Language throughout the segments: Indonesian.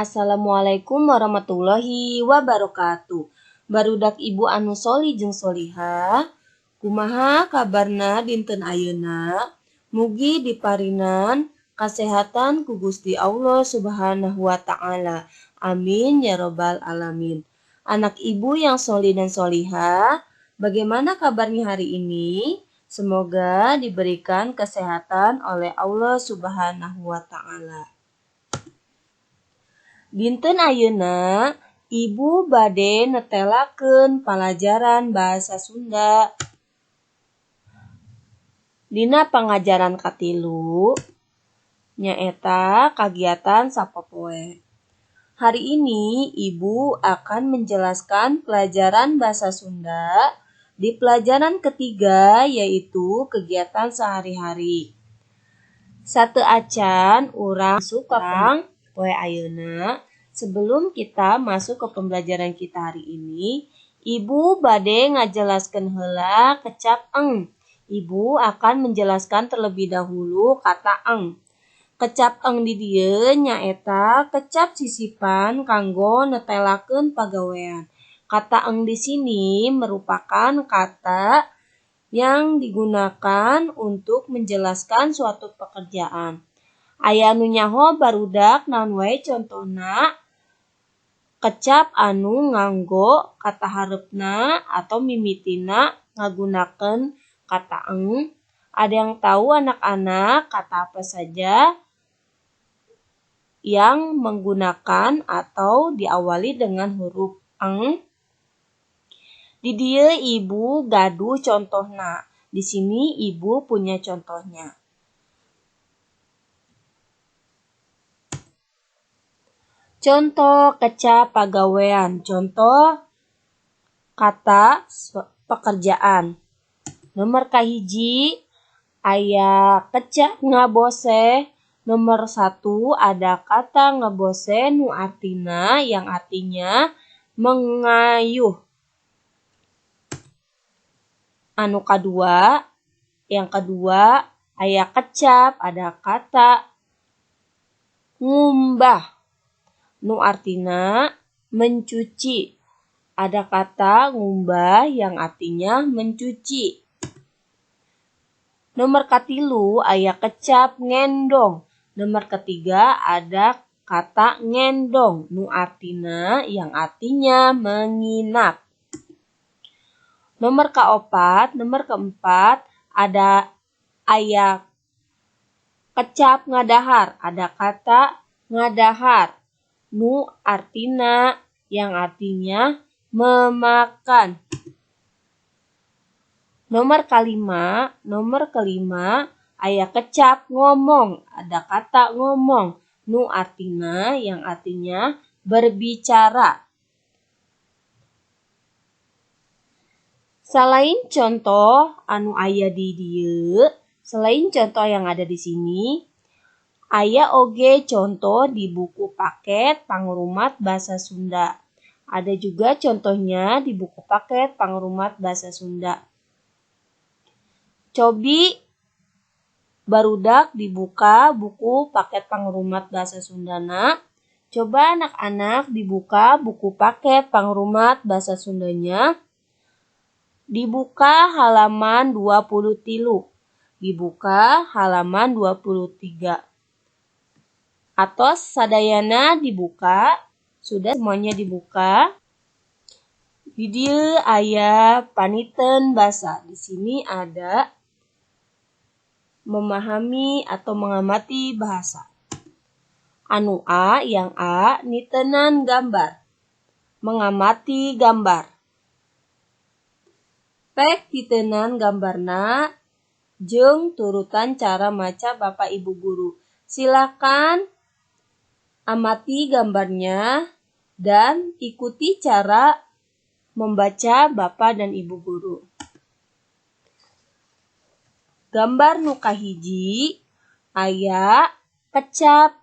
Assalamualaikum warahmatullahi wabarakatuh. Barudak ibu anu soli jeung soliha, kumaha kabarna dinten ayeuna? Mugi diparinan kasehatan ku Gusti Allah Subhanahu wa taala. Amin ya robbal alamin. Anak ibu yang soli dan soliha, bagaimana kabarnya hari ini? Semoga diberikan kesehatan oleh Allah Subhanahu wa taala. Dinten ayeuna ibu bade netelakeun palajaran bahasa Sunda. Dina pangajaran katilu nyaeta kagiatan sapopoe. Hari ini ibu akan menjelaskan pelajaran bahasa Sunda di pelajaran ketiga, yaitu kegiatan sehari-hari. Satu acan urang sukang poe ayeuna. Sebelum kita masuk ke pembelajaran kita hari ini, ibu bade ngajelaskeun heula kecap eng. Ibu akan menjelaskan terlebih dahulu kata eng. Kecap eng di dieu nyaeta kecap sisipan kanggo netelakeun pagawean. Kata eng di sini merupakan kata yang digunakan untuk menjelaskan suatu pekerjaan. Aya nu nyaho barudak naon wae contona kecap anu nganggo kata hareupna atau mimitina ngagunakeun kata eng. Ada yang tahu anak-anak kata apa saja yang menggunakan atau diawali dengan huruf eng? Di dieu ibu gaduh contohna. Di sini ibu punya contohnya. Contoh kecap pagawean. Contoh kata pekerjaan. Nomor kahiji aya kecap ngabose. Nomor 1 ada kata ngabose nu artina yang artinya mengayuh. Yang kedua aya kecap ada kata ngumbah nu artina mencuci. Ada kata ngumbah yang artinya mencuci. Nomor katilu aya kecap ngendong. Nomor ketiga ada kata ngendong nu artina yang artinya menginap. Nomor keempat ada aya kecap ngadahar. Ada kata ngadahar nu artina yang artinya memakan. Nomor kelima aya kecap ngomong. Ada kata ngomong nu artina yang artinya berbicara. Selain contoh anu aya di dieu, selain contoh yang ada di sini, aya oge contoh di buku paket Pangrumat Bahasa Sunda. Ada juga contohnya di buku paket Pangrumat Bahasa Sunda. Cobi barudak dibuka buku paket Pangrumat Bahasa Sundana. Coba anak-anak dibuka buku paket Pangrumat Bahasa Sundanya. Dibuka halaman 23. Dibuka halaman 23. Atos sadayana dibuka. Sudah semuanya dibuka. Di dieu aya paniten basa. Di sini ada memahami atau mengamati bahasa. Anu A, yang A nitenan gambar. Mengamati gambar. Pek titenan gambarna jeung turutan cara maca Bapak Ibu guru. Silakan amati gambarnya dan ikuti cara membaca Bapak dan Ibu guru. Gambar nu kahiji aya kecap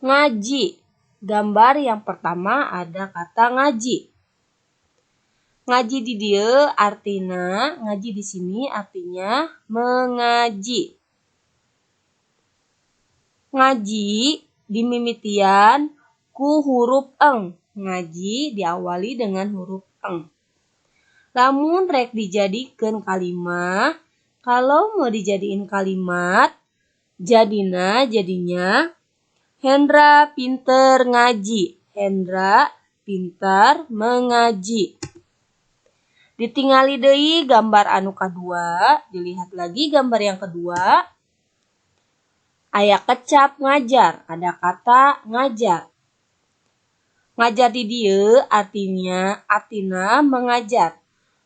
ngaji. Gambar yang pertama ada kata ngaji. Ngaji di dieu artina, ngaji di sini artinya mengaji. Ngaji dimimitian ku huruf eng. Ngaji diawali dengan huruf eng. Lamun rek dijadikeun kalimah, kalau mau dijadiin kalimat, jadinya Hendra pinter ngaji. Hendra pintar mengaji. Ditingali deui gambar anu kadua, dilihat lagi gambar yang kedua. Aya kecap ngajar, ada kata ngajar. Ngajar di dieu artina mengajar.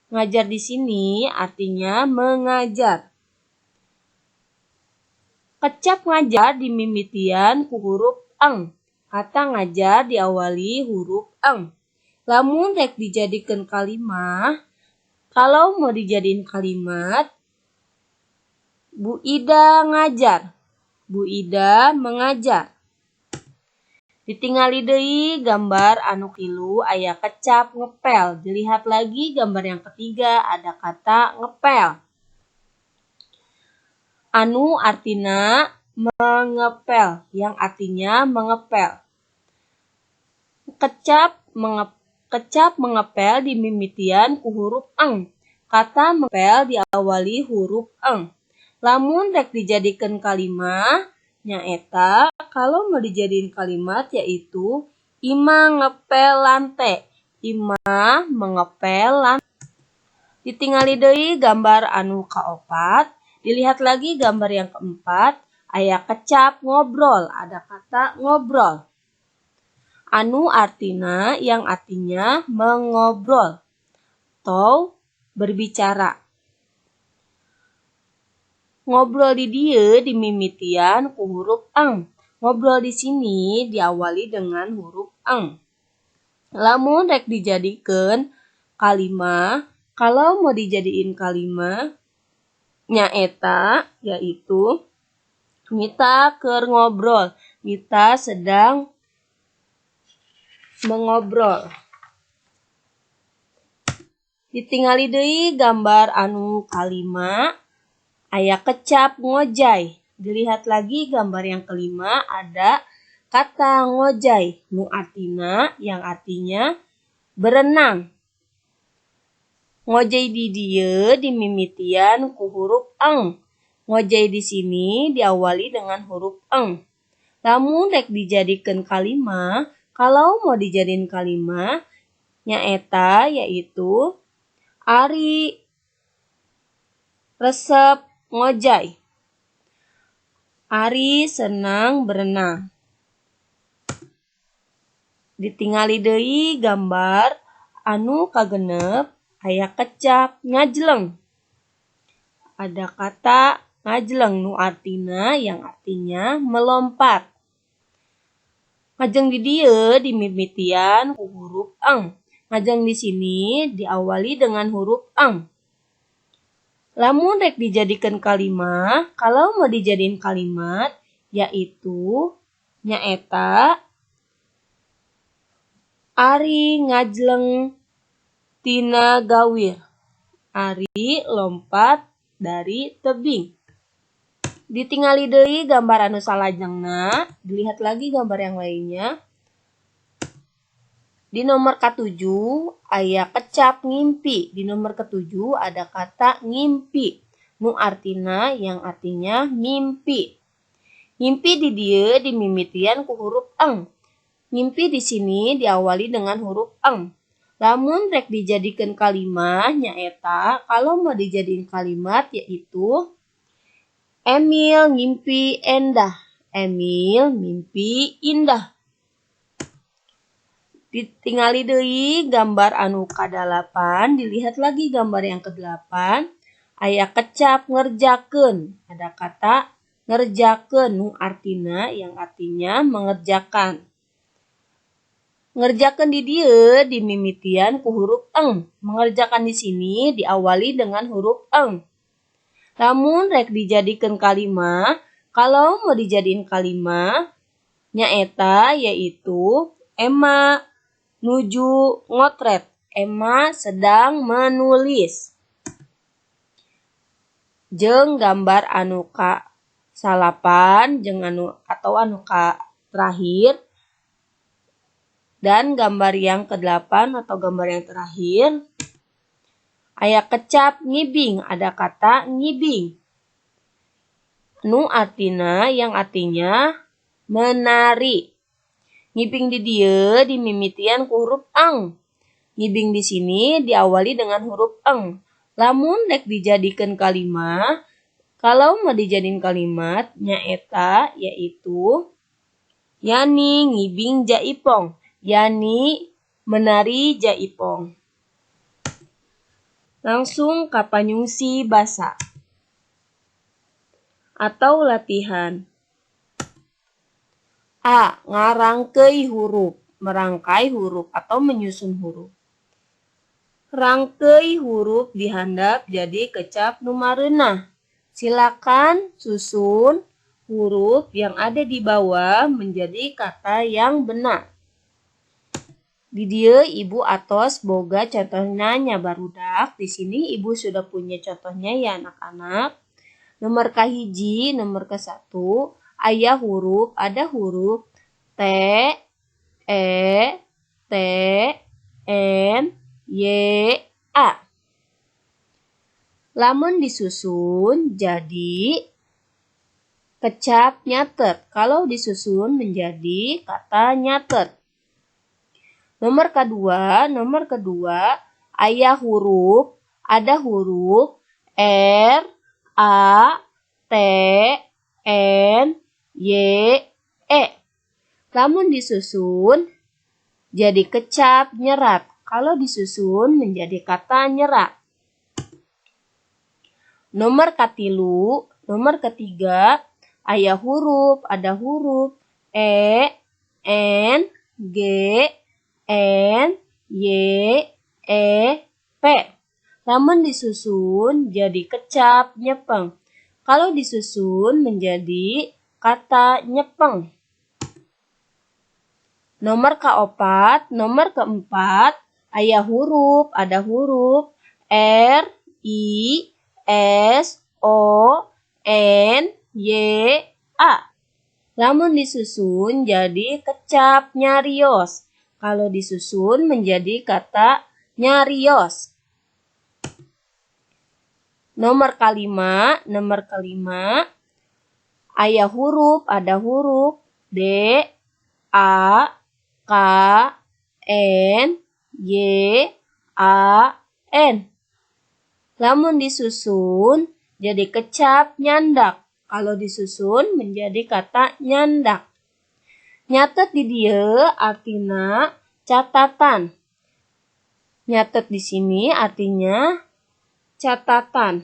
Ngajar di sini artinya mengajar. Kecap ngajar dimimitian ku huruf eng. Kata ngajar diawali huruf eng. Lamun rek dijadikan kalimah, kalau mau dijadiin kalimat, Bu Ida ngajar. Bu Ida mengajar. Ditingali deui gambar anu kilu aya kecap ngepel. Dilihat lagi gambar yang ketiga ada kata ngepel. Anu artina mengepel, yang artinya mengepel. Kecap mengepel dimimitian ku huruf eng. Kata mengepel diawali huruf eng. Lamun rek dijadikan kalimah, nyaeta kalau mau dijadiin kalimat yaitu Ima ngepel lante. Ima mengepel lante. Ditingali deui gambar anu kaopat. Dilihat lagi gambar yang keempat. Aya kecap ngobrol. Ada kata ngobrol. Anu artina yang artinya mengobrol atau berbicara. Ngobrol di dieu dimimitian ku huruf eng. Ngobrol di sini diawali dengan huruf eng. Lamun rek dijadikeun kalimah, kalau mau dijadiin kalimah nyaeta yaitu Mita keur ngobrol. Mita sedang mengobrol. Ditingali deui gambar anu kalima. Aya kecap ngojay. Dilihat lagi gambar yang kelima ada kata ngojay. Nu artina yang artinya berenang. Ngojay di dieu dimimitian ku huruf eng. Ngojay di sini diawali dengan huruf eng. Lamun rek dijadikeun kalimah, kalau mau dijadiin kalimah nyaeta yaitu Ari resep ngojay. Ari senang berenang. Ditingali deui gambar anu kagenep aya kecap ngajleng. Ada kata ngajleng nu artina yang artinya melompat. Ngajeng di dieu dimimitian ku huruf eng. Ngajeng di sini diawali dengan huruf eng. Lamun rek dijadikan kalimah, kalau mau dijadiin kalimat yaitu nyaeta Ari ngajleng tina gawir. Ari lompat dari tebing. Ditingali deui gambar anu salajengna, dilihat lagi gambar yang lainnya. Di nomor ke-7 aya kecap ngimpi. Di nomor ke-7 ada kata ngimpi. Nu artina yang artinya mimpi. Ngimpi di dieu dimimitian ku huruf eng. Ngimpi di sini diawali dengan huruf eng. Lamun rek dijadikan kalimah nyaeta kalau mau dijadiin kalimat yaitu Emil ngimpi endah. Emil mimpi indah. Ditingali deui gambar anu ka-8, dilihat lagi gambar yang ke-8. Aya kecap ngerjakeun. Ada kata ngerjakeun nu artina yang artinya mengerjakan. Ngerjakeun di dieu dimimitian ku huruf eng. Mengerjakan di sini diawali dengan huruf eng. Lamun rek dijadikeun kalimah, kalau mau dijadiin kalimah nyaeta yaitu Emma nuju ngotret. Emma sedang menulis. Jeung gambar anu ka-8 jeung anu ka terakhir. Dan gambar yang ke-8 atau gambar yang terakhir. Aya kecap ngibing, ada kata ngibing. Nu artina yang artinya menari. Ngibing di dieu dimimitian ku huruf ang. Ngibing di sini diawali dengan huruf eng. Lamun dek dijadikan kalimat, kalau mau dijadiin kalimat, nyaeta yaitu Yani ngibing jaipong. Yani menari jaipong. Langsung ka panyungsi basa atau latihan. A. Ngarangkei huruf. Merangkai huruf atau menyusun huruf. Rangkei huruf dihandap jadi kecap nu mareunah. Silakan susun huruf yang ada di bawah menjadi kata yang benar. Di dieu ibu atos boga contohnya nya barudak. Di sini ibu sudah punya contohnya ya anak-anak. Nomor kahiji, nomor ke-1, aya huruf, ada huruf T, E, T, N, Y, A. Lamun disusun jadi kecap nyatet. Kalau disusun menjadi kata nyatet. Nomor kedua, aya huruf, ada huruf R, A, T, N, Y, E. Lamun disusun jadi kecap nyerat. Kalau disusun menjadi kata nyerat. Nomor ketiga, aya huruf, ada huruf E, N, G, N, Y, E, P. Lamun disusun jadi kecap nyepeng. Kalau disusun menjadi kata nyepeng. Nomor keempat, aya huruf, ada huruf R, I, S, O, N, Y, A. Lamun disusun jadi kecap nyarios. Kalau disusun menjadi kata nyarios. Nomor kelima, aya huruf, ada huruf D, A, K, N, Y, A, N. Lamun disusun jadi kecap nyandak. Kalau disusun menjadi kata nyandak. Nyatet di dieu artina catatan. Nyatet di sini artinya catatan.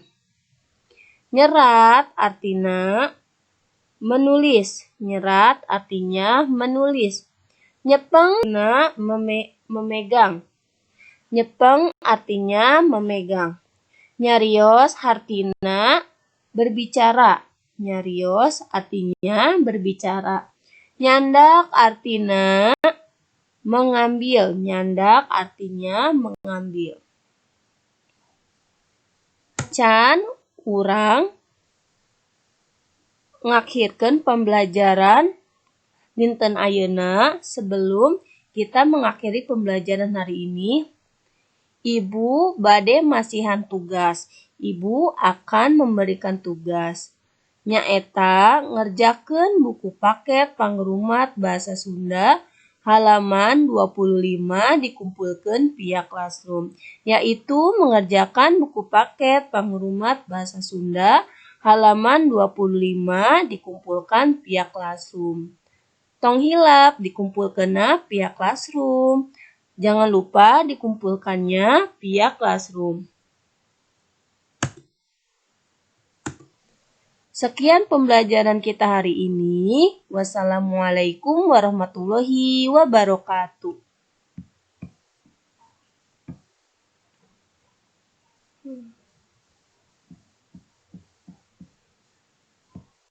Nyerat artina menulis. Nyerat artinya menulis. Nyepeng memegang. Nyepeng artinya memegang. Nyarios artina berbicara. Nyarios artinya berbicara. Nyandak artina mengambil. Nyandak artinya mengambil. Can urang ngakhirkeun pembelajaran dinten ayeuna. Sebelum kita mengakhiri pembelajaran hari ini, Ibu bade masihan tugas. Ibu akan memberikan tugas. Nyaeta ngerjakeun buku paket pangrumat bahasa Sunda halaman 25 dikumpulkan via Classroom, yaitu mengerjakan buku paket pangrumat bahasa Sunda halaman 25 dikumpulkan via Classroom. Tong hilap dikumpulkeunna via Classroom. Jangan lupa dikumpulkannya via Classroom. Sekian pembelajaran kita hari ini. Wassalamualaikum warahmatullahi wabarakatuh.